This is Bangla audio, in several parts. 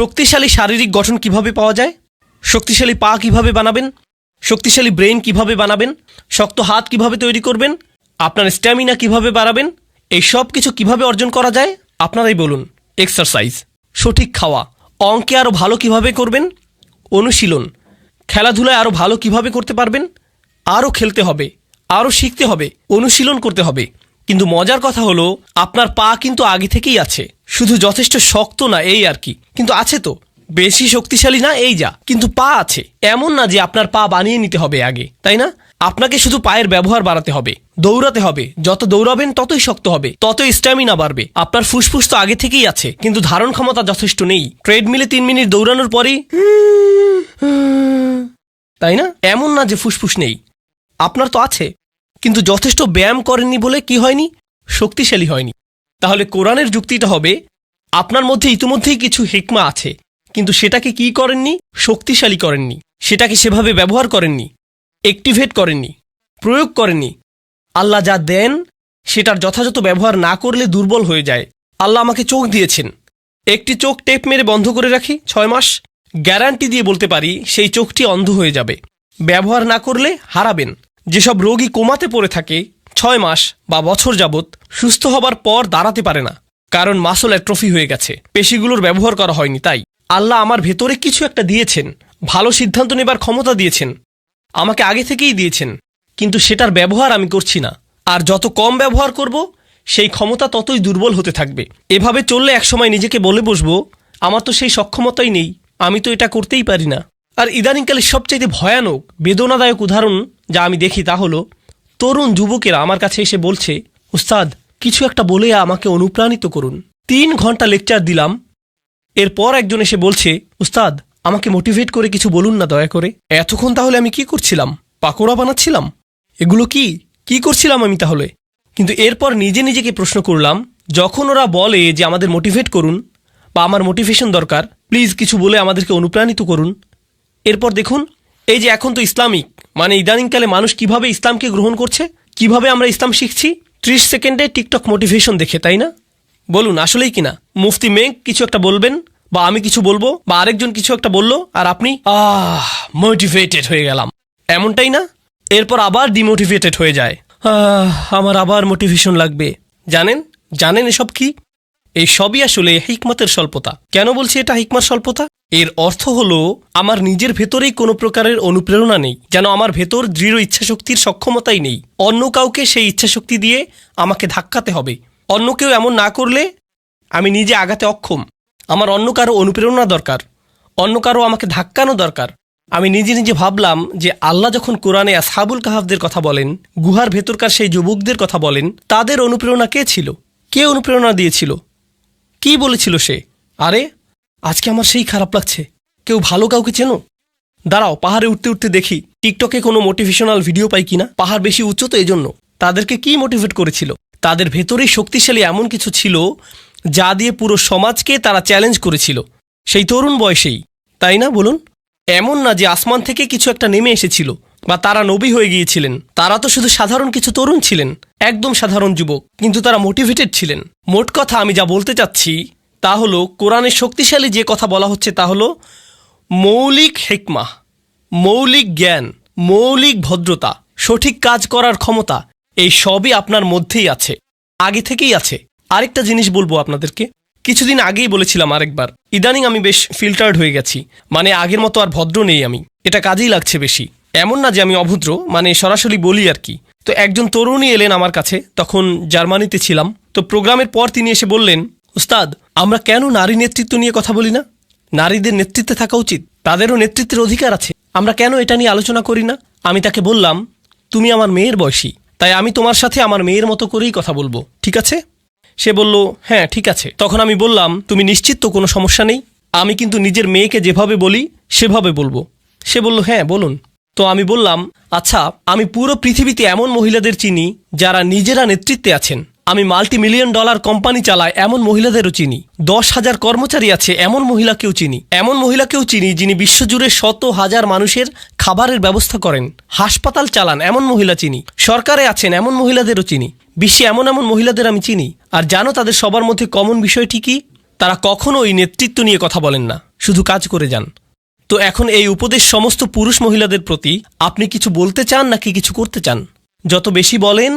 শক্তিশালী শারীরিক গঠন কিভাবে পাওয়া যায়, শক্তিশালী পা কিভাবে বানাবেন, শক্তিশালী ব্রেন কিভাবে বানাবেন, শক্ত হাত কিভাবে তৈরি করবেন, আপনার স্ট্যামিনা কিভাবে বাড়াবেন, এই সব কিছু কিভাবে অর্জন করা যায় আপনারাই বলুন। এক্সারসাইজ, সঠিক খাওয়া, অঙ্কে আরও ভালো কিভাবে করবেন, অনুশীলন, খেলাধুলায় আরও ভালো কিভাবে করতে পারবেন, আরও খেলতে হবে, আরও শিখতে হবে, অনুশীলন করতে হবে। কিন্তু মজার কথা হলো আপনার পা কিন্তু আগে থেকেই আছে, শুধু যথেষ্ট শক্ত না এই আর কি, কিন্তু আছে তো, বেশি শক্তিশালী না এই যা, কিন্তু পা আছে। এমন না যে আপনার পা বানিয়ে নিতে হবে আগে, তাই না? আপনাকে শুধু পায়ের ব্যবহার বাড়াতে হবে, দৌড়াতে হবে, যত দৌড়াবেন ততই শক্ত হবে, ততই স্ট্যামিনা বাড়বে। আপনার ফুসফুস তো আগে থেকেই আছে, কিন্তু ধারণ ক্ষমতা যথেষ্ট নেই। ট্রেডমিলে 3 মিনিট দৌড়ানোর পরেই তাই না? এমন না যে ফুসফুস নেই, আপনার তো আছে, কিন্তু যথেষ্ট ব্যায়াম করেননি বলে কি হয়নি, শক্তিশালী হয়নি। তাহলে কোরআনের যুক্তিটা হবে আপনার মধ্যে ইতিমধ্যেই কিছু হিকমা আছে, কিন্তু সেটাকে কি করেননি, শক্তিশালী করেননি, সেটাকে সেভাবে ব্যবহার করেননি, অ্যাক্টিভেট করেননি, প্রয়োগ করেননি। আল্লাহ যা দেন সেটার যথাযথ ব্যবহার না করলে দুর্বল হয়ে যায়। আল্লাহ আমাকে চোখ দিয়েছেন, একটি চোখ টেপ মেরে বন্ধ করে রাখি 6 মাস, গ্যারান্টি দিয়ে বলতে পারি সেই চোখটি অন্ধ হয়ে যাবে। ব্যবহার না করলে হারাবেন। যেসব রোগী কোমাতে পড়ে থাকে 6 মাস বা বছর যাবৎ, সুস্থ হবার পর দাঁড়াতে পারে না, কারণ মাসল অ্যাট্রফি হয়ে গেছে, পেশিগুলোর ব্যবহার করা হয়নি। তাই আল্লাহ আমার ভেতরে কিছু একটা দিয়েছেন, ভালো সিদ্ধান্ত নেবার ক্ষমতা দিয়েছেন, আমাকে আগে থেকেই দিয়েছেন, কিন্তু সেটার ব্যবহার আমি করছি না। আর যত কম ব্যবহার করব সেই ক্ষমতা ততই দুর্বল হতে থাকবে। এভাবে চললে একসময় নিজেকে বলে বসবো আমার তো সেই সক্ষমতাই নেই, আমি তো এটা করতেই পারি না। আর ইদানিংকালে সবচাইতে ভয়ানক বেদনাদায়ক উদাহরণ যা আমি দেখি তা হলো তরুণ যুবকেরা আমার কাছে এসে বলছে, উস্তাদ কিছু একটা বলে আমাকে অনুপ্রাণিত করুন। 3 ঘন্টা লেকচার দিলাম, এরপর একজন এসে বলছে, উস্তাদ আমাকে মোটিভেট করে কিছু বলুন না দয়া করে। এতক্ষণ তাহলে আমি কি করছিলাম, পাকোড়া বানাচ্ছিলাম? এগুলো কি করছিলাম আমি তাহলে? কিন্তু এরপর নিজে নিজেকে প্রশ্ন করলাম, যখন ওরা বলে যে আমাদের মোটিভেট করুন বা আমার মোটিভেশন দরকার, প্লিজ কিছু বলে আমাদেরকে অনুপ্রাণিত করুন, এরপর দেখুন এই যে এখন তো ইসলামিক মানে ইদানিংকালে মানুষ কিভাবে ইসলামকে গ্রহণ করছে, কিভাবে আমরা ইসলাম শিখছি 30 সেকেন্ডে টিকটক মোটিভেশন দেখে, তাই না? বলুন আসলেই কিনা? মুফতি মেঘ কিছু একটা বলবেন বা আমি কিছু বলবো বা আরেকজন কিছু একটা বললো আর আপনি মোটিভেটেড হয়ে গেলাম, এমনটাই না? এরপর আবার ডিমোটিভেটেড হয়ে যায়, আমার আবার মোটিভেশন লাগবে। জানেন এসব কি? এই সবই আসলে হিকমতের স্বল্পতা। কেন বলছি এটা হিকমত স্বল্পতা? এর অর্থ হলো আমার নিজের ভেতরেই কোনো প্রকারের অনুপ্রেরণা নেই, যেন আমার ভেতর দৃঢ় ইচ্ছাশক্তির সক্ষমতাই নেই। অন্য কাউকে সেই ইচ্ছাশক্তি দিয়ে আমাকে ধাক্কাতে হবে। অন্য কেউ এমন না করলে আমি নিজে আগাতে অক্ষম। আমার অন্য কারো অনুপ্রেরণা দরকার, অন্য কারো আমাকে ধাক্কানো দরকার। আমি নিজে নিজে ভাবলাম যে আল্লাহ যখন কোরআনে আসহাবুল কাহাফদের কথা বলেন, গুহার ভেতরকার সেই যুবকদের কথা বলেন, তাদের অনুপ্রেরণা কে ছিল? কে অনুপ্রেরণা দিয়েছিল? কি বলেছিল সে? আরে আজকে আমার সেই খারাপ লাগছে। কেউ ভালো কাউকে চেনো? দাঁড়াও পাহাড়ে উঠতে উঠতে দেখি টিকটকে কোনো মোটিভেশনাল ভিডিও পাই কিনা। পাহাড় বেশি উচ্চ তো এজন্য। তাদেরকে কি মোটিভেট করেছিল? তাদের ভেতরেই শক্তিশালী এমন কিছু ছিল যা দিয়ে পুরো সমাজকে তারা চ্যালেঞ্জ করেছিল, সেই তরুণ বয়সেই, তাই না? বলুন, এমন না যে আসমান থেকে কিছু একটা নেমে এসেছিল বা তারা নবী হয়ে গিয়েছিলেন। তারা তো শুধু সাধারণ কিছু তরুণ ছিলেন, একদম সাধারণ যুবক, কিন্তু তারা মোটিভেটেড ছিলেন। মোট কথা আমি যা বলতে চাচ্ছি তা হলো কোরআনের শক্তিশালী যে কথা বলা হচ্ছে তা হলো মৌলিক হিকমা, মৌলিক জ্ঞান, মৌলিক ভদ্রতা, সঠিক কাজ করার ক্ষমতা, এই সবই আপনার মধ্যেই আছে, আগে থেকেই আছে। আরেকটা জিনিস বলবো আপনাদেরকে, কিছুদিন আগেই বলেছিলাম আরেকবার, ইদানিং আমি বেশ ফিল্টার্ড হয়ে গেছি, মানে আগের মতো আর ভদ্র নেই আমি, এটা কাজেই লাগছে বেশি। এমন না যে আমি অভদ্র, মানে সরাসরি বলি আর কি। তো একজন তরুণী এলেন আমার কাছে, তখন জার্মানিতে ছিলাম। তো প্রোগ্রামের পর তিনি এসে বললেন, উস্তাদ আমরা কেন নারী নেতৃত্ব নিয়ে কথা বলি না? নারীদের নেতৃত্বে থাকা উচিত, তাদেরও নেতৃত্বের অধিকার আছে, আমরা কেন এটা নিয়ে আলোচনা করি না? আমি তাকে বললাম, তুমি আমার মেয়ের বয়সী, তাই আমি তোমার সাথে আমার মেয়ের মতো করেই কথা বলবো, ঠিক আছে? সে বলল, হ্যাঁ ঠিক আছে। তখন আমি বললাম, তুমি নিশ্চিত তো কোনো সমস্যা নেই? আমি কিন্তু নিজের মেয়েকে যেভাবে বলি সেভাবে বলবো। সে বলল, হ্যাঁ বলুন। তো আমি বললাম, আচ্ছা আমি পুরো পৃথিবীতে এমন মহিলাদের চিনি যারা নিজেরা নেতৃত্বে আছেন, আমি $multi-million কোম্পানি চালাই এমন মহিলাদেরও চিনি, 10,000 কর্মচারী আছে এমন মহিলাকেও চিনি, এমন মহিলাকেও চিনি যিনি বিশ্বজুড়ে শত হাজার মানুষের খাবারের ব্যবস্থা করেন, হাসপাতাল চালান এমন মহিলা চিনি, সরকারে আছেন এমন মহিলাদেরও চিনি, বিশ্বে এমন এমন মহিলাদের আমি চিনি। আর জানো তাদের সবার মধ্যে কমন বিষয়টি কি? তারা কখনোই নেতৃত্ব নিয়ে কথা বলেন না, শুধু কাজ করে যান। তো এখন এই উপদেশ সমস্ত পুরুষ মহিলাদের প্রতি, আপনি কিছু বলতে চান নাকি কিছু করতে চান? যত বেশি বলেন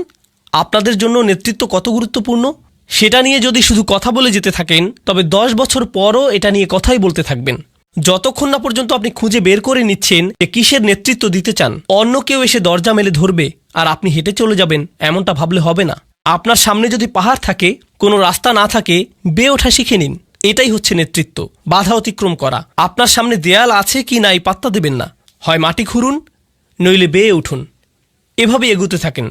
আপনাদের জন্য নেতৃত্ব কত গুরুত্বপূর্ণ সেটা নিয়ে যদি শুধু কথা বলে যেতে থাকেন, তবে 10 বছর পরও এটা নিয়ে কথাই বলতে থাকবেন। যতক্ষণ না পর্যন্ত আপনি খুঁজে বের করে নিচ্ছেন যে কিসের নেতৃত্ব দিতে চান। অন্য কেউ এসে দরজা মেলে ধরবে আর আপনি হেঁটে চলে যাবেন, এমনটা ভাবলে হবে না। আপনার সামনে যদি পাহাড় থাকে, কোনো রাস্তা না থাকে, বেয়ে ওঠা শিখে নিন। এটাই হচ্ছে নেতৃত্ব, বাধা অতিক্রম করা। আপনার সামনে দেয়াল আছে কি নাই পাত্তা দেবেন না, হয় মাটি খুঁড়ুন নইলে বেয়ে উঠুন। এভাবে এগুতে থাকেন।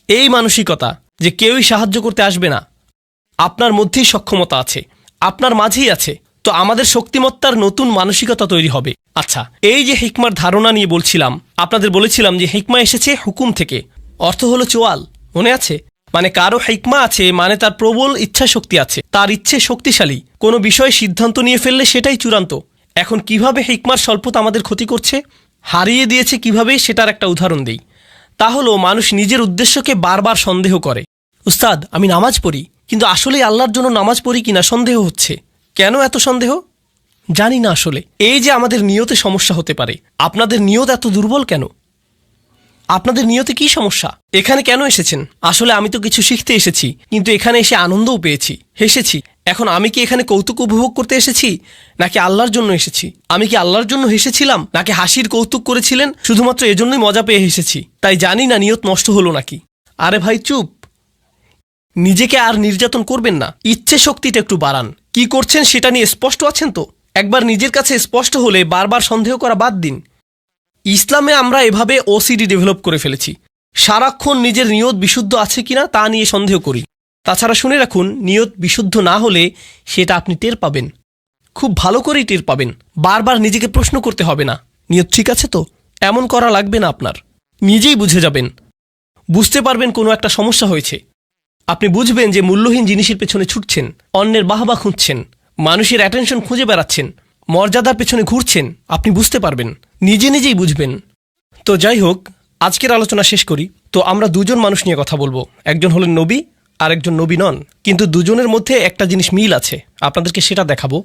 এই মানসিকতা যে কেউই সাহায্য করতে আসবে না, আপনার মধ্যেই সক্ষমতা আছে, আপনার মাঝেই আছে। তো আমাদের শক্তিমত্তার নতুন মানসিকতা তৈরি হবে। আচ্ছা, এই যে হিকমার ধারণা নিয়ে বলছিলাম, আপনাদের বলেছিলাম যে হিকমা এসেছে হুকুম থেকে, অর্থ হলো চোয়াল, মনে আছে? মানে কারো হিকমা আছে মানে তার প্রবল ইচ্ছা শক্তি আছে, তার ইচ্ছে শক্তিশালী। কোনো বিষয়ে সিদ্ধান্ত নিয়ে ফেললে সেটাই চূড়ান্ত। এখন কিভাবে হিকমার স্বল্পতা আমাদের ক্ষতি করছে, হারিয়ে দিয়েছে কিভাবে, সেটার একটা উদাহরণ দিই। তা হলো মানুষ নিজের উদ্দেশ্যকে বারবার সন্দেহ করে। উস্তাদ, আমি নামাজ পড়ি, কিন্তু আসলেই আল্লাহর জন্য নামাজ পড়ি কিনা সন্দেহ হচ্ছে। কেন এত সন্দেহ? জানি না আসলে। এই যে আমাদের নিয়তে সমস্যা হতে পারে। আপনাদের নিয়ত এত দুর্বল কেন? আপনাদের নিয়তে কি সমস্যা? এখানে কেন এসেছেন? আসলে আমি তো কিছু শিখতে এসেছি, কিন্তু এখানে এসে আনন্দও পেয়েছি, হেসেছি। এখন আমি কি এখানে কৌতুক উপভোগ করতে এসেছি নাকি আল্লাহর জন্য এসেছি? আমি কি আল্লাহর জন্য হেসেছিলাম নাকি হাসির কৌতুক করেছিলেন শুধুমাত্র এজন্যই মজা পেয়ে হেসেছি? তাই জানি না নিয়ত নষ্ট হলো নাকি। আরে ভাই চুপ, নিজেকে আর নির্যাতন করবেন না, ইচ্ছে শক্তিটা একটু বাড়ান। কি করছেন সেটা নিয়ে স্পষ্ট আছেন তো? একবার নিজের কাছে স্পষ্ট হলে বারবার সন্দেহ করা বাদ দিন। ইসলামে আমরা এভাবে ওসিডি ডেভেলপ করে ফেলেছি, সারাক্ষণ নিজের নিয়ত বিশুদ্ধ আছে কিনা তা নিয়ে সন্দেহ করি। তাছাড়া শুনে রাখুন, নিয়ত বিশুদ্ধ না হলে সেটা আপনি টের পাবেন, খুব ভালো করেই টের পাবেন। বারবার নিজেকে প্রশ্ন করতে হবে না, নিয়ত ঠিক আছে তো? এমন করা লাগবে না আপনার। নিজেই বুঝে যাবেন, বুঝতে পারবেন কোনো একটা সমস্যা হয়েছে। আপনি বুঝবেন যে মূল্যহীন জিনিসের পেছনে ছুটছেন, অন্যের বাহবা খুঁজছেন, মানুষের অ্যাটেনশন খুঁজে বেড়াচ্ছেন, মর্যাদার পেছনে ঘুরছেন। আপনি বুঝতে পারবেন, নিজে নিজেই বুঝবেন। তো যাই হোক, আজকের আলোচনা শেষ করি। তো আমরা দুজন মানুষ নিয়ে কথা বলবো, একজন হলেন নবী আর একজন নবী নন, কিন্তু দুজনের মধ্যে একটা জিনিস মিল আছে, আপনাদেরকে সেটা দেখাবো।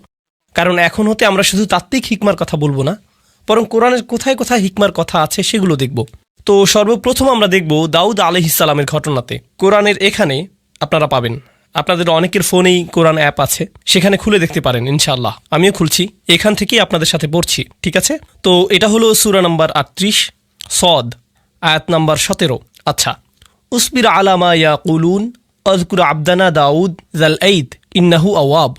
কারণ এখন হতে আমরা শুধু তাত্ত্বিক হিকমার কথা বলবো না, বরং কোরআনের কোথায় কোথায় হিকমার কথা আছে সেগুলো দেখব। তো সর্বপ্রথম আমরা দেখব দাউদ আলাইহিস সালামের ঘটনাতে। কোরআনের এখানে আপনারা পাবেন, আপনাদের অনেকের ফোনেই কোরআন অ্যাপ আছে, সেখানে খুলে দেখতে পারেন ইনশাআল্লাহ। আমিও খুলছি, এখান থেকেই আপনাদের সাথে পড়ছি, ঠিক আছে? তো এটা হলো সূরা নাম্বার 38 সদ, আয়াত নাম্বার 17। আচ্ছা, উসবির আলামা ইয়াকুলুন আযকুর আবদানা দাউদ জাল ঈদ ইন্নাহু আওয়াব।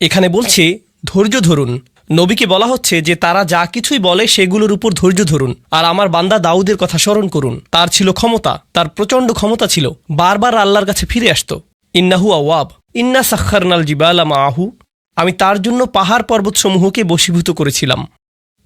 এখানে বলছে ধৈর্য ধরুন। নবীকে বলা হচ্ছে যে তারা যা কিছুই বলে সেগুলোর উপর ধৈর্য ধরুন, আর আমার বান্দা দাউদের কথা স্মরণ করুন। তার ছিল ক্ষমতা, তার প্রচণ্ড ক্ষমতা ছিল, বারবার আল্লাহর কাছে ফিরে আসতো। ইন্নাহু আওয়াব ইন্না সাখারনাল জিবালা মাহু, আমি তার জন্য পাহাড় পর্বতসমূহকে বশীভূত করেছিলাম।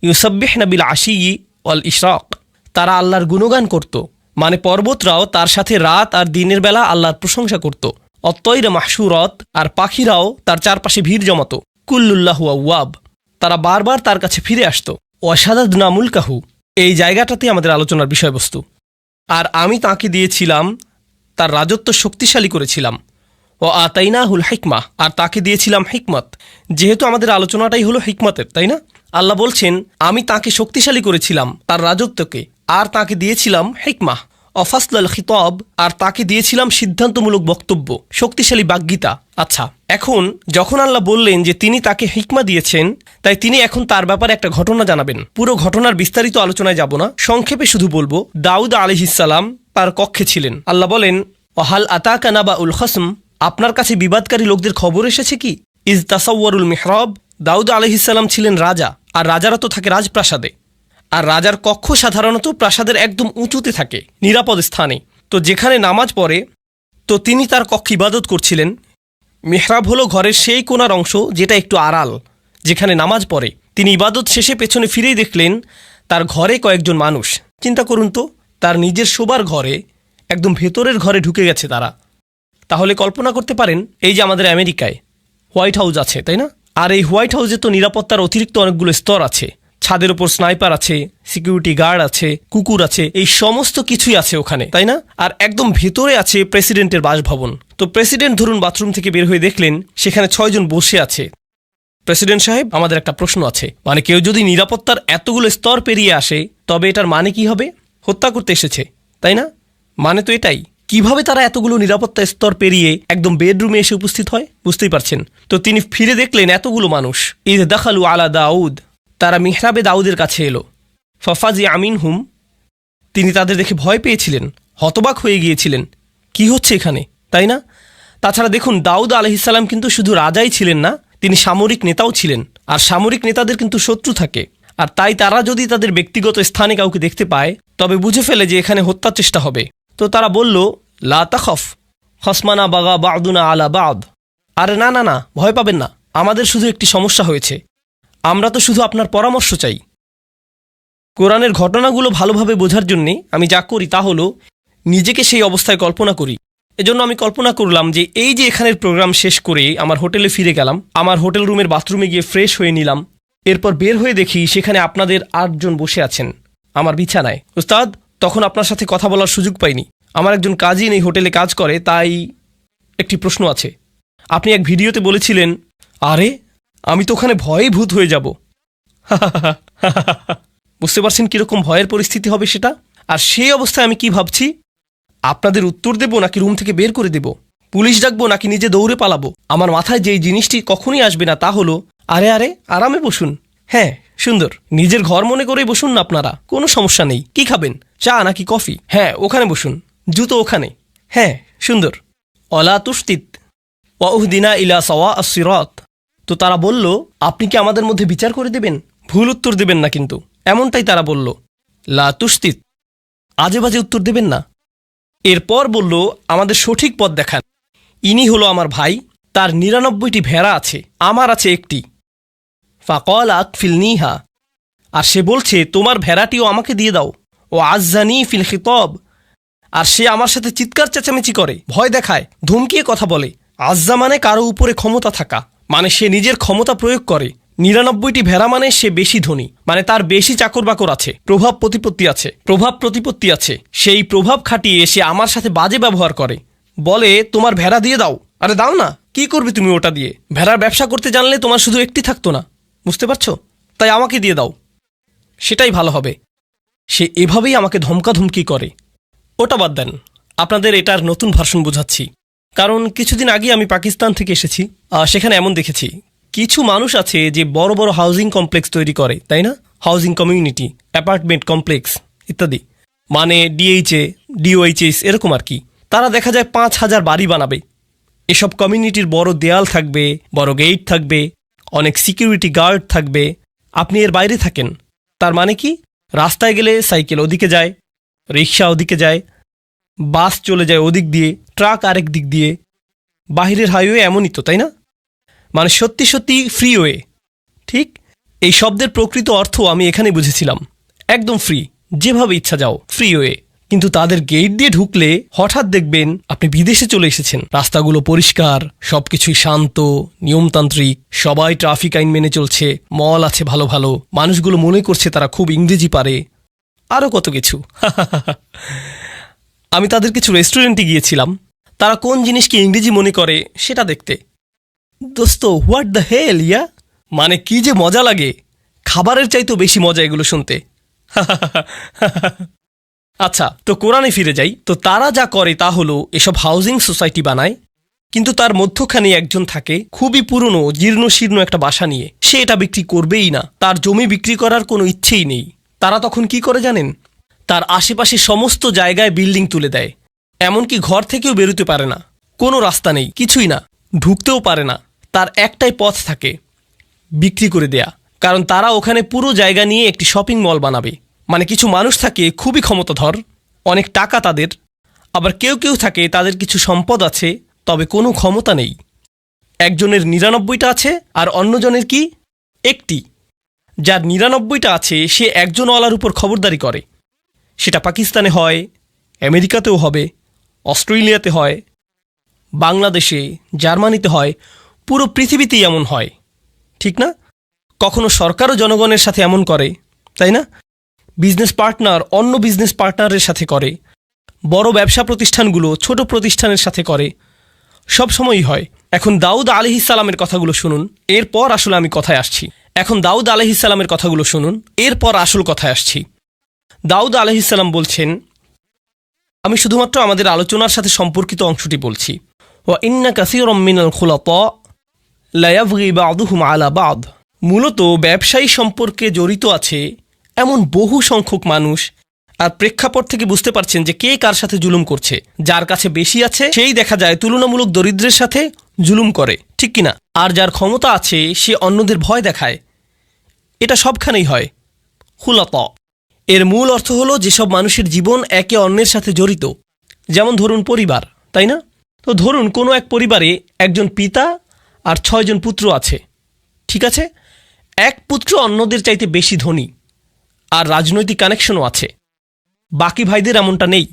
ইউসাব্বিহনা বিল আশিয়ি ওয়াল ইশরাক, তারা আল্লাহর গুণগান করত, মানে পর্বতরাও তার সাথে রাত আর দিনের বেলা আল্লাহর প্রশংসা করত। অত্তয়রা মাহশুরত, আর পাখিরাও তার চারপাশে ভিড় জমাত। কুল্লুল্লাহু আওয়াব, তারা বারবার তার কাছে ফিরে আসত। ওয়াশাদাদনা মুলকাহু, এই জায়গাটাতে আমাদের আলোচনার বিষয়বস্তু। আর আমি তাকে দিয়েছিলাম, তার রাজত্ব শক্তিশালী করেছিলাম। ও আতাইনাহুল হিকমা, আর তাকে দিয়েছিলাম হিকমত। যেহেতু আমাদের আলোচনাটাই হলো হিকমতের, তাই না? আল্লাহ বলছেন আমি তাকে শক্তিশালী করেছিলাম, তার রাজত্বকে, আর তাকে দিয়েছিলাম হিকমা। অফাসলাল খিতাব, আর তাকে দিয়েছিলাম সিদ্ধান্তমূলক বক্তব্য, শক্তিশালী বাগ্মিতা। আচ্ছা, এখন যখন আল্লাহ বললেন যে তিনি তাকে হিকমা দিয়েছেন, তাই তিনি এখন তার ব্যাপারে একটা ঘটনা জানাবেন। পুরো ঘটনার বিস্তারিত আলোচনায় যাব না, সংক্ষেপে শুধু বলবো দাউদ আলাইহিস সালাম তার কক্ষে ছিলেন। আল্লাহ বলেন ওয়াহাল আতাকা নাবাউল খসম, আপনার কাছে বিবাদকারী লোকদের খবর এসেছে কি? ইজ তাসাওয়ারুল মিহরাব, দাউদ আলাইহিস সালাম ছিলেন রাজা, আর রাজারা তো থাকে রাজপ্রাসাদে, আর রাজার কক্ষ সাধারণত প্রাসাদের একদম উঁচুতে থাকে, নিরাপদ স্থানে। তো যেখানে নামাজ পড়ে, তো তিনি তার কক্ষে ইবাদত করছিলেন। মিহরাব হলো ঘরের সেই কোণার অংশ যেটা একটু আড়াল, যেখানে নামাজ পড়ে। তিনি ইবাদত শেষে পেছনে ফিরেই দেখলেন তার ঘরে কয়েকজন মানুষ। চিন্তা করুন তো, তার নিজের শোবার ঘরে, একদম ভেতরের ঘরে ঢুকে গেছে তারা। তাহলে কল্পনা করতে পারেন, এই যে আমাদের আমেরিকায় হোয়াইট হাউস আছে, তাই না? আর এই হোয়াইট হাউসে তো নিরাপত্তার অতিরিক্ত অনেকগুলো স্তর আছে। ছাদের ওপর স্নাইপার আছে, সিকিউরিটি গার্ড আছে, কুকুর আছে, এই সমস্ত কিছুই আছে ওখানে, তাই না? আর একদম ভেতরে আছে প্রেসিডেন্টের বাসভবন। তো প্রেসিডেন্ট ধরুন বাথরুম থেকে বের হয়ে দেখলেন সেখানে 6 জন বসে আছে, প্রেসিডেন্ট সাহেব, আমাদের একটা প্রশ্ন আছে, মানে কেউ যদি নিরাপত্তার এতগুলো স্তর পেরিয়ে আসে তবে এটার মানে কি হবে? হত্যা করতে এসেছে, তাই না? মানে তো এটাই। কিভাবে তারা এতগুলো নিরাপত্তা স্তর পেরিয়ে একদম বেডরুমে এসে উপস্থিত হয়? বুঝতেই পারছেন। তো তিনি ফিরে দেখলেন এতগুলো মানুষ। ইদ দাখালু আলা দাউদ, তারা মিহরাবে দাউদের কাছে এলো। ফাফাজি আমিন হুম, তিনি তাদের দেখে ভয় পেয়েছিলেন, হতবাক হয়ে গিয়েছিলেন, কি হচ্ছে এখানে, তাই না? তাছাড়া দেখুন, দাউদ আলাইহিসসালাম কিন্তু শুধু রাজাই ছিলেন না, তিনি সামরিক নেতাও ছিলেন। আর সামরিক নেতাদের কিন্তু শত্রু থাকে, আর তাই তারা যদি তাদের ব্যক্তিগত স্থানে কাউকে দেখতে পায় তবে বুঝে ফেলে যে এখানে হত্যার চেষ্টা হবে। তো তারা বলল, লা তাখফ খসমানা বাগা বাদুনা আলা বাদ। আরে না না না, ভয় পাবেন না, আমাদের শুধু একটি সমস্যা হয়েছে, আমরা তো শুধু আপনার পরামর্শ চাই। কোরআনের ঘটনাগুলো ভালোভাবে বোঝার জন্যে আমি যা করি তা হলো নিজেকে সেই অবস্থায় কল্পনা করি। এজন্য আমি কল্পনা করলাম যে এই যে এখানের প্রোগ্রাম শেষ করে আমার হোটেলে ফিরে গেলাম, আমার হোটেল রুমের বাথরুমে গিয়ে ফ্রেশ হয়ে নিলাম, এরপর বের হয়ে দেখি সেখানে আপনাদের 8 জন বসে আছেন আমার বিছানায়। উস্তাদ, তখন আপনার সাথে কথা বলার সুযোগ পাইনি। আমার একজন কাজিন এই হোটেলে কাজ করে, তাই একটি প্রশ্ন আছে। আপনি এক ভিডিওতে বলেছিলেন, আরে আমি তো ওখানে ভয়ে ভূত হয়ে যাব। বুঝতে পারছেন কীরকম ভয়ের পরিস্থিতি হবে সেটা? আর সেই অবস্থায় আমি কি ভাবছি, আপনাদের উত্তর দেব নাকি রুম থেকে বের করে দেব, পুলিশ ডাকবো নাকি নিজে দৌড়ে পালাবো? আমার মাথায় যেই জিনিসটি কখনই আসবে না তা হলো, আরে আরে আরামে বসুন, হ্যাঁ সুন্দর, নিজের ঘর মনে করেই বসুন না আপনারা, কোনো সমস্যা নেই। কি খাবেন, চা নাকি কফি? হ্যাঁ ওখানে বসুন, জুতো ওখানে, হ্যাঁ সুন্দর। অলা তুস্তিত ওয়াউহদিনা ইলা সাওয়া আস-সিরাত। তো তারা বলল, আপনি কি আমাদের মধ্যে বিচার করে দেবেন? ভুল উত্তর দেবেন না কিন্তু, এমনটাই তারা বলল। লা তুস্তিত, আজে বাজে উত্তর দেবেন না। এরপর বলল, আমাদের সঠিক পথ দেখান। ইনি হলো আমার ভাই, তার 99টি ভেড়া আছে, আমার আছে একটি। ফাকল আকফিলনিহা, আর সে বলছে তোমার ভেড়াটিও আমাকে দিয়ে দাও। ও আজ্জানি ফিল খিতব, আর সে আমার সাথে চিৎকার চেঁচামেচি করে, ভয় দেখায়, ধমকিয়ে কথা বলে। আজ্জা মানে কারো উপরে ক্ষমতা থাকা, মানে সে নিজের ক্ষমতা প্রয়োগ করে। 99টি ভেড়া মানে সে বেশি ধনী, মানে তার বেশি চাকর বাকর আছে, প্রভাব প্রতিপত্তি আছে। সেই প্রভাব খাটিয়ে সে আমার সাথে বাজে ব্যবহার করে, বলে তোমার ভেড়া দিয়ে দাও। আরে দাও না, কি করবে তুমি ওটা দিয়ে? ভেড়ার ব্যবসা করতে জানলে তোমার শুধু একটি থাকতো না, বুঝতে পারছো? তাই আমাকে দিয়ে দাও, সেটাই ভালো হবে। সে এভাবেই আমাকে ধমকাধমকি করে। ওটা বাদ দেন, আপনাদের এটার নতুন ভার্সন বোঝাচ্ছি। কারণ কিছুদিন আগে আমি পাকিস্তান থেকে এসেছি, সেখানে এমন দেখেছি কিছু মানুষ আছে যে বড় বড় হাউজিং কমপ্লেক্স তৈরি করে, তাই না? হাউজিং কমিউনিটি, অ্যাপার্টমেন্ট কমপ্লেক্স ইত্যাদি, মানে ডিএইচএ, ডিওএইচএস এরকম আর কি। তারা দেখা যায় 5000 বাড়ি বানাবে। এসব কমিউনিটির বড় দেয়াল থাকবে, বড় গেট থাকবে, অনেক সিকিউরিটি গার্ড থাকবে। আপনি এর বাইরে থাকেন, তার মানে কি, রাস্তায় গেলে সাইকেল ওদিকে যায়, রিক্সা ওদিকে যায়, বাস চলে যায় ওদিক দিয়ে, ট্রাক আরেক দিক দিয়ে। বাহিরের হাইওয়ে এমনই তো, তাই না? মানে সত্যি সত্যি ফ্রিওয়ে। ঠিক এই শব্দের প্রকৃত অর্থ আমি এখানে বুঝেছিলাম, একদম ফ্রি, যেভাবে ইচ্ছা যাও, ফ্রিওয়ে। কিন্তু তাদের গেট দিয়ে ঢুকলে হঠাৎ দেখবেন আপনি বিদেশে চলে এসেছেন। রাস্তাগুলো পরিষ্কার, সবকিছুই শান্ত, নিয়মতান্ত্রিক, সবাই ট্রাফিক আইন মেনে চলছে, মল আছে ভালো ভালো, মানুষগুলো মনে করছে তারা খুব ইংরেজি পারে, আরও কত কিছু। আমি তাদের কিছু রেস্টুরেন্টে গিয়েছিলাম, তারা কোন জিনিসকে ইংরেজি মনে করে সেটা দেখতে। দোস্ত, হোয়াট দ্য হেল ইয়া, মানে কি যে মজা লাগে, খাবারের চাইতেও বেশি মজা এগুলো শুনতে। আচ্ছা, তো কোরআনে ফিরে যাই। তো তারা যা করে তা হলো এসব হাউজিং সোসাইটি বানায়, কিন্তু তার মধ্যখানে একজন থাকে খুবই পুরনো জীর্ণশীর্ণ একটা বাসা নিয়ে। সে এটা বিক্রি করবেই না, তার জমি বিক্রি করার কোনো ইচ্ছেই নেই। তারা তখন কি করে জানেন? তার আশেপাশে সমস্ত জায়গায় বিল্ডিং তুলে দেয়, এমনকি ঘর থেকেও বেরোতে পারে না, কোনো রাস্তা নেই, কিছুই না, ঢুকতেও পারে না। তার একটাই পথ থাকে, বিক্রি করে দেয়া। কারণ তারা ওখানে পুরো জায়গা নিয়ে একটি শপিং মল বানাবে। মানে কিছু মানুষ থাকে খুবই ক্ষমতাধর, অনেক টাকা তাদের, আবার কেউ কেউ থাকে তাদের কিছু সম্পদ আছে তবে কোনো ক্ষমতা নেই। একজনের 99টা আছে আর অন্যজনের কি একটি। যার 99টা আছে সে একজনওয়ালার উপর খবরদারি করে। সেটা পাকিস্তানে হয়, আমেরিকাতেও হবে, অস্ট্রেলিয়াতে হয়, বাংলাদেশে, জার্মানিতে হয়, পুরো পৃথিবীতেই এমন হয়, ঠিক না? কখনো সরকারও জনগণের সাথে এমন করে, তাই না? বিজনেস পার্টনার অন্য বিজনেস পার্টনারের সাথে করে, বড় ব্যবসা প্রতিষ্ঠানগুলো ছোট প্রতিষ্ঠানের সাথে করে, সব সময়ই হয়। এখন দাউদ আলাইহিসসালামের কথাগুলো শুনুন, এরপর আসলে আমি কথায় আসছি। এখন দাউদ আলাইহিসসালামের কথাগুলো শুনুন, এরপর আসল কথায় আসছি। দাউদ আলাইহিসসালাম বলছেন, আমি শুধুমাত্র আমাদের আলোচনার সাথে সম্পর্কিত অংশটি বলছি। ওয়া ইন্না কাসীরাম মিনাল খুলাতা লা ইয়াবগি বা'দুহুম আলা বা'দ। মূলত ব্যবসায়ী সম্পর্কে জড়িত আছে এমন বহু সংখ্যক মানুষ, আর প্রেক্ষাপট থেকে বুঝতে পারছেন যে কে কার সাথে জুলুম করছে। যার কাছে বেশি আছে সেই দেখা যায় তুলনামূলক দরিদ্রের সাথে জুলুম করে, ঠিক কিনা? আর যার ক্ষমতা আছে সে অন্যদের ভয় দেখায়। এটা সবখানেই হয়। খুলাতা এর মূল অর্থ হলো যেসব মানুষের জীবন একে অন্যের সাথে জড়িত। যেমন ধরুন পরিবার, তাই না? তো ধরুন কোনো এক পরিবারে একজন পিতা আর 6 জন পুত্র আছে, ঠিক আছে? এক পুত্র অন্যদের চাইতে বেশি ধনী আর রাজনৈতিক কানেকশনও আছে, বাকি ভাইদের এমনটা নেই।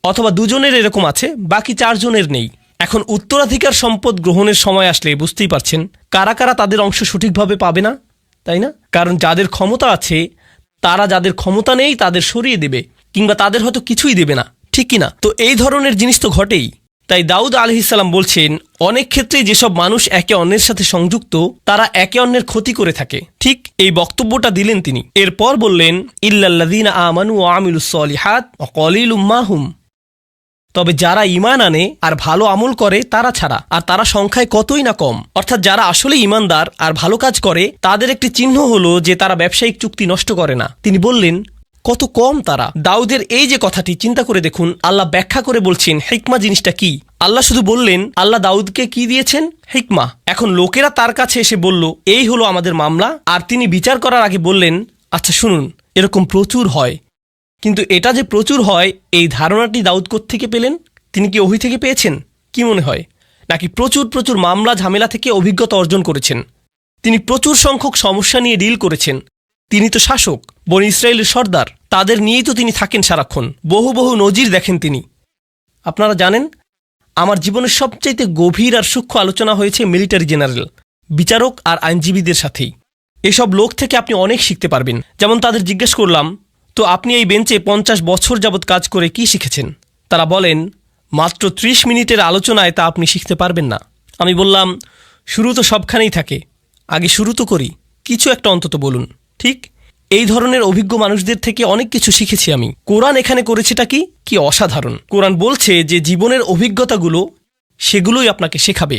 অথবা 2 জনের এরকম আছে, বাকি 4 জনের নেই। এখন উত্তরাধিকার সম্পদ গ্রহণের সময় আসলে বুঝতেই পারছেন কারা কারা তাদের অংশ সঠিকভাবে পাবে না, তাই না? কারণ যাদের ক্ষমতা আছে তারা যাদের ক্ষমতা নেই তাদের সরিয়ে দেবে, কিংবা তাদের হয়তো কিছুই দেবে না, ঠিক কিনা? তো এই ধরনের জিনিস তো ঘটেই। তাই দাউদ আলাইহিসসালাম বলছেন, অনেক ক্ষেত্রেই যেসব মানুষ একে অন্যের সাথে সংযুক্ত তারা একে অন্যের ক্ষতি করে থাকে। ঠিক এই বক্তব্যটা দিলেন তিনি। এরপর বললেন, ইল্লাল্লাযীনা আমানু ওয়া আমিলুস সলিহাত ওয়া কলিলুম মা হুম। তবে যারা ঈমান আনে আর ভালো আমল করে তারা ছাড়া, আর তারা সংখ্যায় কতই না কম। অর্থাৎ যারা আসলে ঈমানদার আর ভালো কাজ করে তাদের একটি চিহ্ন হলো যে তারা ব্যবসায়িক চুক্তি নষ্ট করে না। তিনি বললেন, কত কম তারা। দাউদের এই যে কথাটি চিন্তা করে দেখুন, আল্লাহ ব্যাখ্যা করে বলছেন হিকমা জিনিসটা কি। আল্লাহ শুধু বললেন, আল্লাহ দাউদকে কি দিয়েছেন? হিকমা। এখন লোকেরা তার কাছে এসে বলল, এই হলো আমাদের মামলা, আর তিনি বিচার করার আগে বললেন, আচ্ছা শুনুন, এরকম প্রচুর হয়। কিন্তু এটা যে প্রচুর হয় এই ধারণাটি দাউদ কোত্থেকে পেলেন? তিনি কি ওহী থেকে পেয়েছেন? কি মনে হয়? নাকি প্রচুর প্রচুর মামলা ঝামেলা থেকে অভিজ্ঞতা অর্জন করেছেন? তিনি প্রচুর সংখ্যক সমস্যা নিয়ে ডিল করেছেন। তিনি তো শাসক, বনি ইসরায়েলের সর্দার, তাদের নিয়েই তো তিনি থাকেন সারাক্ষণ। বহু বহু নজির দেখেন তিনি। আপনারা জানেন, আমার জীবনের সবচাইতে গভীর আর সূক্ষ্ম আলোচনা হয়েছে মিলিটারি জেনারেল, বিচারক আর আইনজীবীদের সাথেই। এসব লোক থেকে আপনি অনেক শিখতে পারবেন। যেমন তাদের জিজ্ঞেস করলাম, তো আপনি এই বেঞ্চে 50 বছর যাবৎ কাজ করে কি শিখেছেন? তারা বলেন, মাত্র 30 মিনিটের আলোচনায় তা আপনি শিখতে পারবেন না। আমি বললাম, শুরু তো সবখানেই থাকে, আগে শুরু তো করি, কিছু একটা অন্তত বলুন। ঠিক এই ধরনের অভিজ্ঞ মানুষদের থেকে অনেক কিছু শিখেছি আমি। কোরআন এখানে করেছেটা কি অসাধারণ। কোরআন বলছে যে জীবনের অভিজ্ঞতাগুলো সেগুলোই আপনাকে শেখাবে।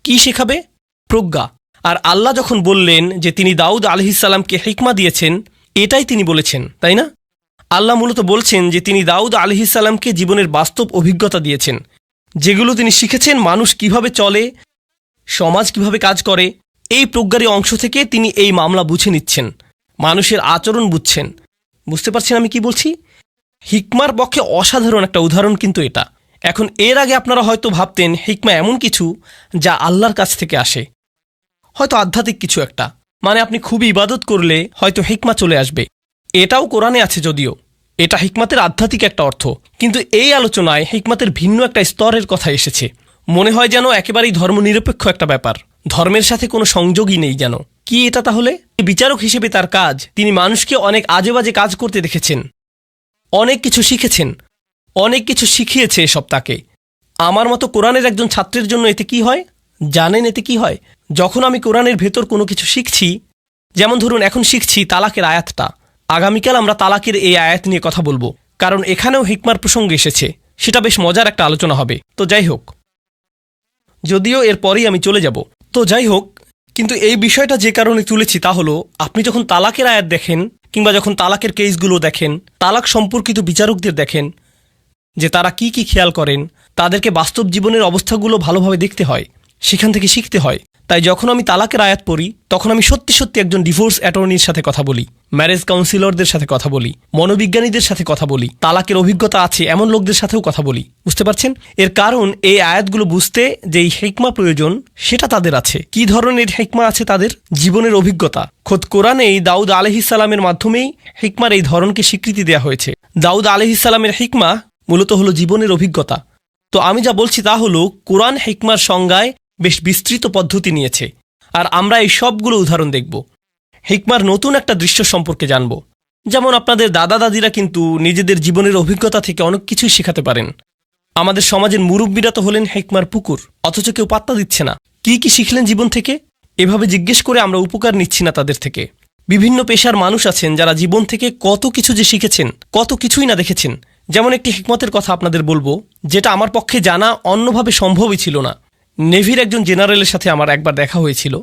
কি শেখাবে? প্রজ্ঞা। আর আল্লাহ যখন বললেন যে তিনি দাউদ আলাইহিসসালামকে হিকমা দিয়েছেন, এটাই তিনি বলেছেন, তাই না? আল্লাহ মূলত বলছেন যে তিনি দাউদ আলাইহিসসালামকে জীবনের বাস্তব অভিজ্ঞতা দিয়েছেন, যেগুলো তিনি শিখেছেন মানুষ কিভাবে চলে, সমাজ কিভাবে কাজ করে। এই প্রজ্ঞারই অংশ থেকে তিনি এই মামলা বুঝে নিচ্ছেন, মানুষের আচরণ বুঝছেন। বুঝতে পারছেন আমি কি বলছি? হিকমার পক্ষে অসাধারণ একটা উদাহরণ কিন্তু এটা। এখন এর আগে আপনারা হয়তো ভাবতেন হিকমা এমন কিছু যা আল্লাহর কাছ থেকে আসে, হয়তো আধ্যাত্মিক কিছু একটা, মানে আপনি খুব ইবাদত করলে হয়তো হিকমা চলে আসবে। এটাও কোরআনে আছে, যদিও এটা হিকমাতের আধ্যাত্মিক একটা অর্থ। কিন্তু এই আলোচনায় হিকমাতের ভিন্ন একটা স্তরের কথা এসেছে। মনে হয় যেন একেবারেই ধর্মনিরপেক্ষ একটা ব্যাপার, ধর্মের সাথে কোনো সংযোগই নেই যেন। কি এটা তাহলে? বিচারক হিসেবে তার কাজ, তিনি মানুষকে অনেক আজে বাজে কাজ করতে দেখেছেন, অনেক কিছু শিখেছেন, অনেক কিছু শিখিয়েছে এসব তাকে। আমার মতো কোরআনের একজন ছাত্রের জন্য এতে কি হয় জানেন? এতে কি হয়, যখন আমি কোরআনের ভেতর কোনো কিছু শিখছি, যেমন ধরুন এখন শিখছি তালাকের আয়াতটা, আগামীকাল আমরা তালাকের এই আয়াত নিয়ে কথা বলবো, কারণ এখানেও হিকমার প্রসঙ্গ এসেছে। সেটা বেশ মজার একটা আলোচনা হবে। তো যাই হোক, যদিও এরপরেই আমি চলে যাব। তো যাই হোক, কিন্তু এই বিষয়টা যে কারণে তুলেছি তা হলো, আপনি যখন তালাকের আয়াত দেখেন কিংবা যখন তালাকের কেসগুলো দেখেন, তালাক সম্পর্কিত বিচারকদের দেখেন যে তারা কি কি খেয়াল করেন, তাদেরকে বাস্তব জীবনের অবস্থাগুলো ভালোভাবে দেখতে হয়, সেখান থেকে শিখতে হয়। তাই যখন আমি তালাকের আয়াত পড়ি তখন আমি সত্যি সত্যি একজন ডিভোর্স অ্যাটর্নির সাথে কথা বলি, ম্যারেজ কাউন্সিলরদের সাথে কথা বলি, মনোবিজ্ঞানীদের সাথে কথা বলি, তালাকের অভিজ্ঞতা আছে এমন লোকদের সাথেও কথা বলি। বুঝতে পারছেন? এর কারণ এই আয়াতগুলো বুঝতে যে হিকমা প্রয়োজন সেটা তাদের আছে। কি ধরনের হিকমা আছে তাদের? জীবনের অভিজ্ঞতা। খোদ কোরআনেই দাউদ আলাইহিসসালামের মাধ্যমেই হিকমার এই ধরনকে স্বীকৃতি দেওয়া হয়েছে। দাউদ আলাইহিসসালামের হিকমা মূলত হলো জীবনের অভিজ্ঞতা। তো আমি যা বলছি তা হলো, কোরআন হিকমার সংজ্ঞায় বেশ বিস্তৃত পদ্ধতি নিয়েছে, আর আমরা এই সবগুলো উদাহরণ দেখব। হিকমার নতুন একটা দৃশ্য সম্পর্কে জানব। যেমন আপনাদের দাদা দাদিরা কিন্তু নিজেদের জীবনের অভিজ্ঞতা থেকে অনেক কিছুই শেখাতে পারেন। আমাদের সমাজের মুরব্বীরা তো হলেন হিকমার পুকুর, অথচ কেউ পাত্তা দিচ্ছে না। কি কি শিখলেন জীবন থেকে? এভাবে জিজ্ঞেস করে আমরা উপকার নিচ্ছি না তাদের থেকে। বিভিন্ন পেশার মানুষ আছেন যারা জীবন থেকে কত কিছু যে শিখেছেন, কত কিছুই না দেখেছেন। যেমন একটি হিকমতের কথা আপনাদের বলবো, যেটা আমার পক্ষে জানা অন্যভাবে সম্ভবই ছিল না। নেভির একজন জেনারেলের সাথে আমার একবার দেখা হয়েছিল।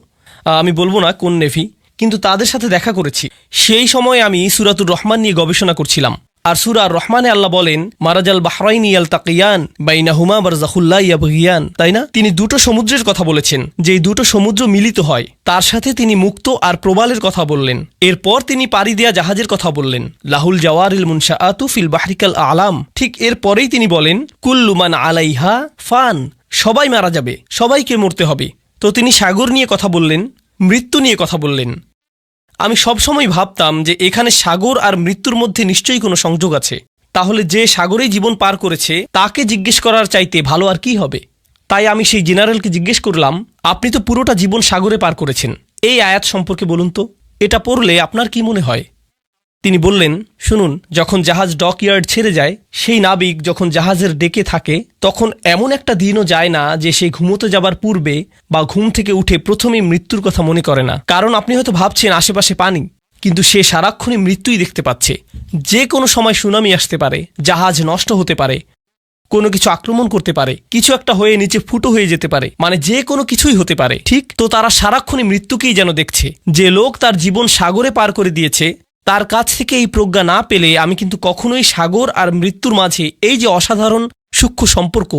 আমি বলবো না কোন নেভি, কিন্তু তাদের সাথে দেখা করেছি। সেই সময় আমি সূরাতুর রহমান নিয়ে গবেষণা করছিলাম। আর সূরা আর রহমানে আল্লাহ বলেন, মারাজাল বাহরাইনি ইয়ালতাকিয়ান বাইনাহুমা বারযাখুল লা ইয়াবগিয়ান, তাই না? তিনি দুটো সমুদ্রের কথা বলেছেন, যেই দুটো সমুদ্র মিলিত হয়। তার সাথে তিনি মুক্ত আর প্রবালের কথা বললেন। এরপর তিনি পাড়ি দেয়া জাহাজের কথা বললেন, লাহুল জাওয়ারিল মুনশাআতু ফিল বাহরিকাল আলাম। ঠিক এরপরেই তিনি বলেন, কুল্লু মান আলাইহা ফান, সবাই মারা যাবে, সবাইকে মরতে হবে। তো তিনি সাগর নিয়ে কথা বললেন, মৃত্যু নিয়ে কথা বললেন। আমি সবসময় ভাবতাম যে এখানে সাগর আর মৃত্যুর মধ্যে নিশ্চয়ই কোনো সংযোগ আছে। তাহলে যে সাগরেই জীবন পার করেছে তাকে জিজ্ঞেস করার চাইতে ভালো আর কি হবে? তাই আমি সেই জেনারেলকে জিজ্ঞেস করলাম, আপনি তো পুরোটা জীবন সাগরে পার করেছেন, এই আয়াত সম্পর্কে বলুন তো, এটা পড়লে আপনার কি মনে হয়? তিনি বললেন, শুনুন, যখন জাহাজ ডকইয়ার্ড ছেড়ে যায়, সেই নাবিক যখন জাহাজের ডেকে থাকে, তখন এমন একটা দিনও যায় না যে সে ঘুমোতে যাবার পূর্বে বা ঘুম থেকে উঠে প্রথমেই মৃত্যুর কথা মনে করে না। কারণ আপনি হয়তো ভাবছেন আশেপাশে পানি, কিন্তু সে সারাক্ষণই মৃত্যুই দেখতে পাচ্ছে। যে কোনো সময় সুনামি আসতে পারে, জাহাজ নষ্ট হতে পারে, কোনো কিছু আক্রমণ করতে পারে, কিছু একটা হয়ে নিচে ফুটো হয়ে যেতে পারে, মানে যে কোনো কিছুই হতে পারে। ঠিক তো তারা সারাক্ষণই মৃত্যুকেই যেন দেখছে। যে লোক তার জীবন সাগরে পার করে দিয়েছে, তার কাছ থেকে এই প্রজ্ঞা না পেলে আমি কিন্তু কখনোই সাগর আর মৃত্যুর মাঝে এই যে অসাধারণ সূক্ষ্ম সম্পর্ক,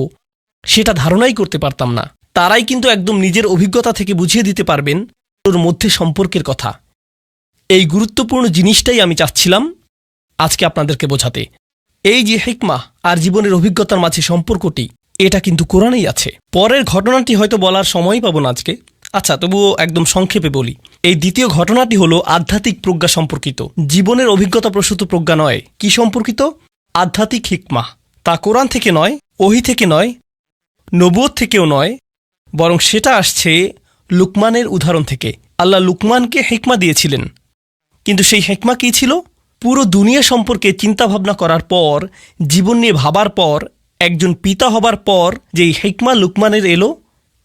সেটা ধারণাই করতে পারতাম না। তারাই কিন্তু একদম নিজের অভিজ্ঞতা থেকে বুঝিয়ে দিতে পারবেন ওর মধ্যে সম্পর্কের কথা। এই গুরুত্বপূর্ণ জিনিসটাই আমি চাচ্ছিলাম আজকে আপনাদেরকে বোঝাতে। এই যে হিকমা আর জীবনের অভিজ্ঞতার মাঝে সম্পর্কটি, এটা কিন্তু কোরআনেই আছে। পরের ঘটনাটি হয়তো বলার সময় পাবো না আজকে, আচ্ছা তবুও একদম সংক্ষেপে বলি। এই দ্বিতীয় ঘটনাটি হলো আধ্যাত্মিক প্রজ্ঞা সম্পর্কিত, জীবনের অভিজ্ঞতা প্রসূত প্রজ্ঞা নয়। কি সম্পর্কিত? আধ্যাত্মিক হিকমা। তা কোরআন থেকে নয়, ওহী থেকে নয়, নবুয়ত থেকেও নয়, বরং সেটা আসছে লুকমানের উদাহরণ থেকে। আল্লাহ লুকমানকে হিকমা দিয়েছিলেন, কিন্তু সেই হিকমা কী ছিল? পুরো দুনিয়া সম্পর্কে চিন্তাভাবনা করার পর, জীবন নিয়ে ভাবার পর, একজন পিতা হবার পর যেই হিকমা লুকমানের এলো,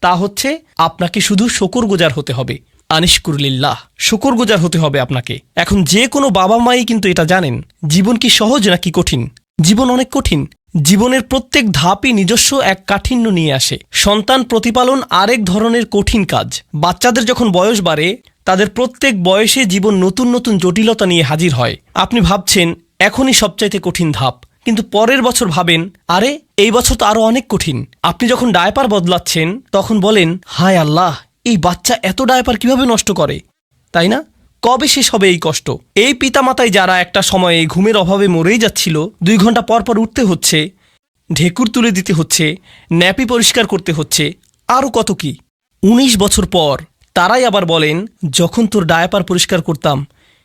তা হচ্ছে আপনাকে শুধু শুকরগুজার হতে হবে। আনিশকুরলিল্লাহ, শুকরগুজার হতে হবে আপনাকে। এখন যে কোনো বাবা মাই কিন্তু এটা জানেন, জীবন কি সহজ নাকি কঠিন? জীবন অনেক কঠিন। জীবনের প্রত্যেক ধাপই নিজস্ব এক কাঠিন্য নিয়ে আসে। সন্তান প্রতিপালন আরেক ধরনের কঠিন কাজ। বাচ্চাদের যখন বয়স বাড়ে, তাদের প্রত্যেক বয়সে জীবন নতুন নতুন জটিলতা নিয়ে হাজির হয়। আপনি ভাবছেন এখনই সবচাইতে কঠিন ধাপ, কিন্তু পরের বছর ভাবেন, আরে এই বছর তো আরো অনেক কঠিন। আপনি যখন ডায়পার বদলাচ্ছেন, তখন বলেন, হায় আল্লাহ, এই বাচ্চা এত ডায়পার কিভাবে নষ্ট করে, তাই না? কবে শেষ হবে এই কষ্ট? এই পিতামাতায় যারা একটা সময়ে ঘুমের অভাবে মরেই যাচ্ছিল, 2 ঘন্টা পর পর উঠতে হচ্ছে, ঢেকুর তুলে দিতে হচ্ছে, ন্যাপি পরিষ্কার করতে হচ্ছে, আরও কত কি। 19 বছর পর তারাই আবার বলেন, যখন তোর ডায়াপার পরিষ্কার করতাম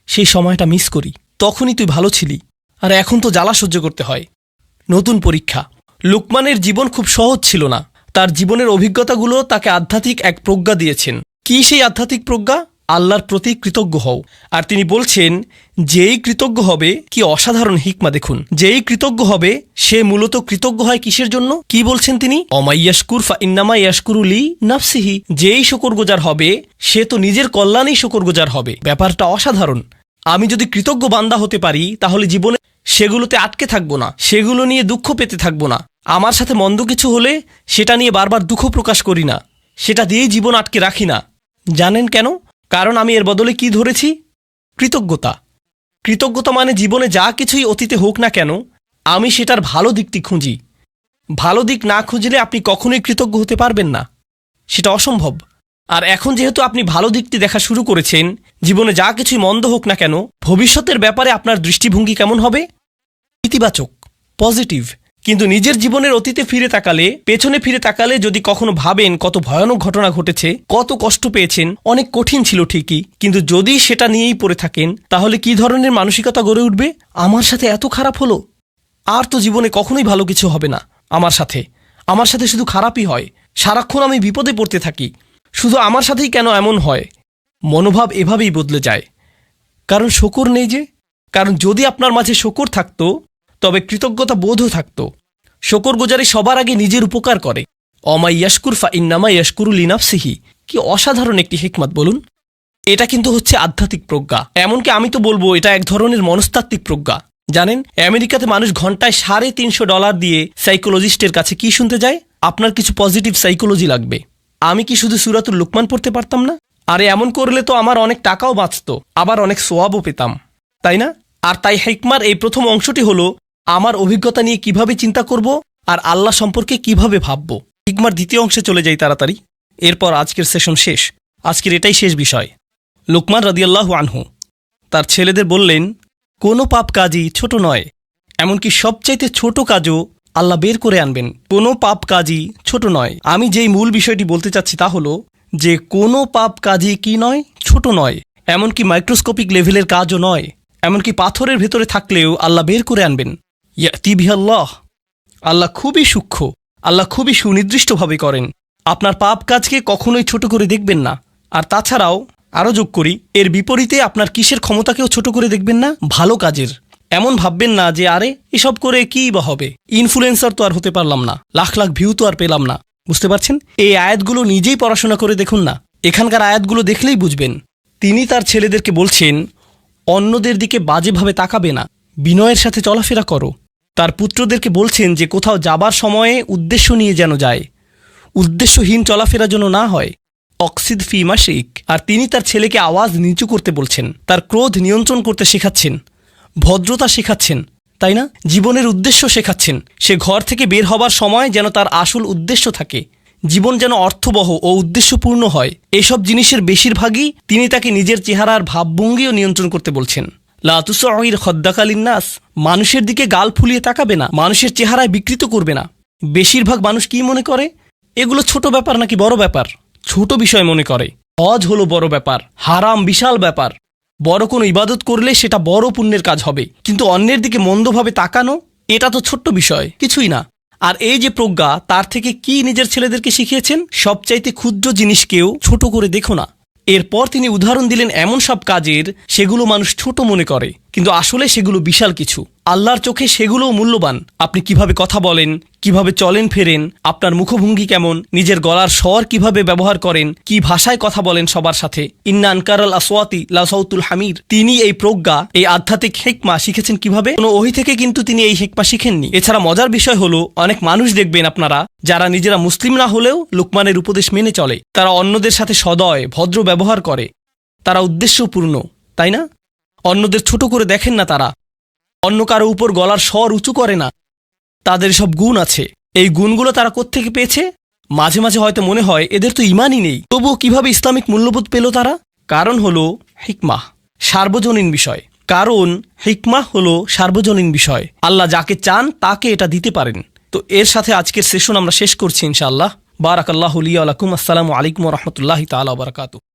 সেই সময়টা মিস করি, তখনই তুই ভালো ছিলি, আর এখন তো জ্বালা সহ্য করতে হয়। নতুন পরীক্ষা। লুকমানের জীবন খুব সহজ ছিল না। তার জীবনের অভিজ্ঞতাগুলো তাকে আধ্যাত্মিক এক প্রজ্ঞা দিয়েছেন। কি সেই আধ্যাত্মিক প্রজ্ঞা? আল্লাহর প্রতি কৃতজ্ঞ হও। আর তিনি বলছেন, যেই কৃতজ্ঞ হবে, কি অসাধারণ হিকমা দেখুন, যেই কৃতজ্ঞ হবে সে মূলত কৃতজ্ঞ হয় কিসের জন্য? কি বলছেন তিনি? অমাইয়াশকুর ফা ইন্নামা ইয়াশকুরু লি নাফসিহি, যেই শুকরগুজার হবে সে তো নিজের কল্যাণেই শুকরগুজার হবে। ব্যাপারটা অসাধারণ। আমি যদি কৃতজ্ঞ বান্দা হতে পারি, তাহলে জীবনে সেগুলোতে আটকে থাকবো না, সেগুলো নিয়ে দুঃখ পেতে থাকবো না। আমার সাথে মন্দ কিছু হলে সেটা নিয়ে বারবার দুঃখ প্রকাশ করি না, সেটা দিয়েই জীবন আটকে রাখি না। জানেন কেন? কারণ আমি এর বদলে কি ধরেছি? কৃতজ্ঞতা। কৃতজ্ঞতা মানে জীবনে যা কিছুই অতীতে হোক না কেন, আমি সেটার ভালো দিকটি খুঁজি। ভালো দিক না খুঁজলে আপনি কখনোই কৃতজ্ঞ হতে পারবেন না, সেটা অসম্ভব। আর এখন যেহেতু আপনি ভালো দিকটি দেখা শুরু করেছেন, জীবনে যা কিছুই মন্দ হোক না কেন, ভবিষ্যতের ব্যাপারে আপনার দৃষ্টিভঙ্গি কেমন হবে? ইতিবাচক, পজিটিভ। কিন্তু নিজের জীবনের অতীতে ফিরে তাকালে, পেছনে ফিরে তাকালে যদি কখনো ভাবেন কত ভয়ানক ঘটনা ঘটেছে, কত কষ্ট পেয়েছেন, অনেক কঠিন ছিল ঠিকই, কিন্তু যদি সেটা নিয়েই পড়ে থাকেন, তাহলে কি ধরনের মানসিকতা গড়ে উঠবে? আমার সাথে এত খারাপ হলো, আর তো জীবনে কখনোই ভালো কিছু হবে না। আমার সাথে শুধু খারাপই হয়, সারাক্ষণ আমি বিপদে পড়তে থাকি, শুধু আমার সাথেই কেন এমন হয়? মনোভাব এভাবেই বদলে যায়। কারণ শকর নেই যে। কারণ যদি আপনার মাঝে শকর থাকতো, তবে কৃতজ্ঞতা বোধও থাকতো। শুকরগুজারি সবার আগে নিজের উপকার করে। অমা ইয়াশকুর ফা ইন্নামা ইয়াশকুরু লিনাফসিহি। কি অসাধারণ একটি হিকমত বলুন। এটা কিন্তু হচ্ছে আধ্যাত্মিক প্রজ্ঞা। এমনকি আমি তো বলবো এটা এক ধরনের মনস্তাত্ত্বিক প্রজ্ঞা। জানেন, আমেরিকাতে মানুষ ঘন্টায় $350 দিয়ে সাইকোলজিস্টের কাছে কি শুনতে যায়? আপনার কিছু পজিটিভ সাইকোলজি লাগবে। আমি কি শুধু সূরাতুল লুকমান পড়তে পারতাম না? আরে এমন করলে তো আমার অনেক টাকাও বাঁচত, আবার অনেক সোয়াবও পেতাম, তাই না? আর তাই হিকমার এই প্রথম অংশটি হলো আমার অভিজ্ঞতা নিয়ে কিভাবে চিন্তা করব আর আল্লাহ সম্পর্কে কিভাবে ভাবব। হিকমার দ্বিতীয় অংশে চলে যাই তাড়াতাড়ি, এরপর আজকের সেশন শেষ। আজকের এটাই শেষ বিষয়। লুকমান রাদিয়াল্লাহু আনহু তার ছেলেদের বললেন, কোনো পাপ কাজই ছোট নয়, এমনকি সবচাইতে ছোট কাজও আল্লাহ বের করে আনবেন। কোনো পাপ কাজই ছোট নয়। আমি যেই মূল বিষয়টি বলতে চাচ্ছি তা হলো যে কোনো পাপ কাজই কি নয়, ছোট নয়, এমনকি মাইক্রোস্কোপিক লেভেলের কাজও নয়, এমনকি পাথরের ভেতরে থাকলেও আল্লাহ বের করে আনবেন। ইয়াতি বিহাল্লাহ, আল্লাহ খুবই সূক্ষ্ম, আল্লাহ খুবই সুনির্দিষ্টভাবে করেন। আপনার পাপ কাজকে কখনোই ছোট করে দেখবেন না। আর তাছাড়াও আরও যোগ করি, এর বিপরীতে আপনার কিসের ক্ষমতাকেও ছোট করে দেখবেন না? ভালো কাজের। এমন ভাববেন না যে আরে এসব করে কী বা হবে, ইনফ্লুয়েন্সার তো আর হতে পারলাম না, লাখ লাখ ভিউ তো আর পেলাম না। বুঝতে পারছেন? এই আয়াতগুলো নিজেই পড়াশোনা করে দেখুন না, এখানকার আয়াতগুলো দেখলেই বুঝবেন। তিনি তার ছেলেদেরকে বলছেন, অন্যদের দিকে বাজেভাবে তাকাবে না, বিনয়ের সাথে চলাফেরা করো। তার পুত্রদেরকে বলছেন যে কোথাও যাবার সময়ে উদ্দেশ্য নিয়ে যেন যায়, উদ্দেশ্যহীন চলাফেরা যেন না হয়। অক্সিদ ফি মাশিক। আর তিনি তার ছেলেকে আওয়াজ নিচু করতে বলছেন, তার ক্রোধ নিয়ন্ত্রণ করতে শেখাচ্ছেন, ভদ্রতা শেখাচ্ছেন, তাই না? জীবনের উদ্দেশ্য শেখাচ্ছেন। সে ঘর থেকে বের হবার সময় যেন তার আসল উদ্দেশ্য থাকে, জীবন যেন অর্থবহ ও উদ্দেশ্যপূর্ণ হয়। এসব জিনিসের বেশিরভাগই তিনি তাকে নিজের চেহারার ভাবভঙ্গিও নিয়ন্ত্রণ করতে বলছেন। লা তুসঈর খদ্দাকা লিন্নাস, মানুষের দিকে গাল ফুলিয়ে তাকাবে না, মানুষের চেহারায় বিকৃত করবে না। বেশিরভাগ মানুষ কি মনে করে? এগুলো ছোট ব্যাপার নাকি বড় ব্যাপার? ছোট বিষয় মনে করে। হজ হলো বড় ব্যাপার, হারাম বিশাল ব্যাপার। বড় কোনো ইবাদত করলে সেটা বড় পুণ্যের কাজ হবে, কিন্তু অন্যের দিকে মন্দভাবে তাকানো, এটা তো ছোট্ট বিষয়, কিছুই না। আর এই যে প্রজ্ঞা, তার থেকে কি নিজের ছেলেদেরকে শিখিয়েছেন? সবচাইতে ক্ষুদ্র জিনিসকেও ছোট করে দেখো না। এরপর তিনি উদাহরণ দিলেন এমন সব কাজের সেগুলো মানুষ ছোট মনে করে, কিন্তু আসলে সেগুলো বিশাল কিছু। আল্লাহর চোখে সেগুলোও মূল্যবান। আপনি কিভাবে কথা বলেন, কিভাবে চলেন ফেরেন, আপনার মুখভঙ্গি কেমন, নিজের গলার স্বর কিভাবে ব্যবহার করেন, কি ভাষায় কথা বলেন সবার সাথে। ইন্না আনকারাল আসওয়াতি লা সাউতুল হামির। তিনি এই প্রজ্ঞা, এই আধ্যাত্মিক হিকমা শিখেছেন কিভাবে? কোনো ওহী থেকে কিন্তু তিনি এই হিকমা শিখেননি। এছাড়া মজার বিষয় হলো, অনেক মানুষ দেখবেন আপনারা যারা নিজেরা মুসলিম না হলেও লুকমানের উপদেশ মেনে চলে, তারা অন্যদের সাথে সদয় ভদ্র ব্যবহার করে, তারা উদ্দেশ্যপূর্ণ, তাই না? অন্যদের ছোট করে দেখেন না, তারা অন্য কারো উপর গলার স্বর উঁচু করে না। তাদের সব গুণ আছে। এই গুণগুলো তারা কোত্থেকে পেয়েছে? মাঝে মাঝে হয়তো মনে হয় এদের তো ইমানই নেই, তবুও কিভাবে ইসলামিক মূল্যবোধ পেল তারা? কারণ হলো হিকমাহ, সার্বজনীন বিষয়। কারণ হিকমাহ হলো সার্বজনীন বিষয়। আল্লাহ যাকে চান তাকে এটা দিতে পারেন। তো এর সাথে আজকের সেশন আমরা শেষ করছি ইনশাআল্লাহ। বারাকাল্লাহু লি ওয়া লাকুম। আসসালামু আলাইকুম ওয়া রাহমাতুল্লাহি তাআলা ওয়া বারাকাতুহু।